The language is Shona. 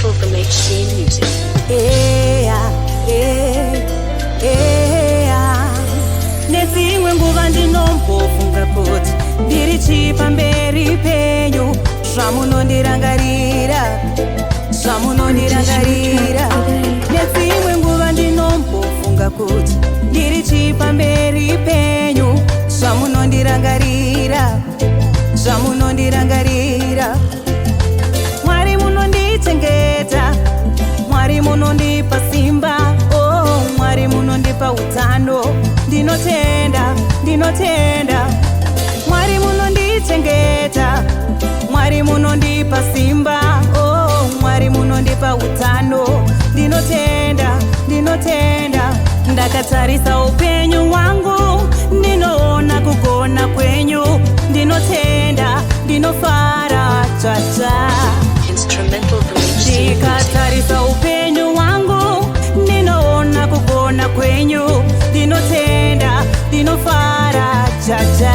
Instrumental from HC Music. Nezimwe nguva ndinombofunga kuti ndiri chipamberi penyu, zvamunondirangarira. Nezimwe nguva ndinombofunga kuti ndiri chipamberi penyu, zvamunondirangarira. Mwari munondichengeta, Mwari munondipa simba, oh Mwari munondipa utano, ndinotenda. Mwari munondichengeta, Mwari munondipa simba, oh Mwari munondipa utano, ndinotenda. Ndakatarisa upenyu wangu, ndinoona kugona kwenyu, ndinotenda, ndinofara chacha. Instrumental from HC Music. Ndikatarisa upenyu wangu, ndinoona kugona kwenyu, ndinotenda, ndinofara chacha.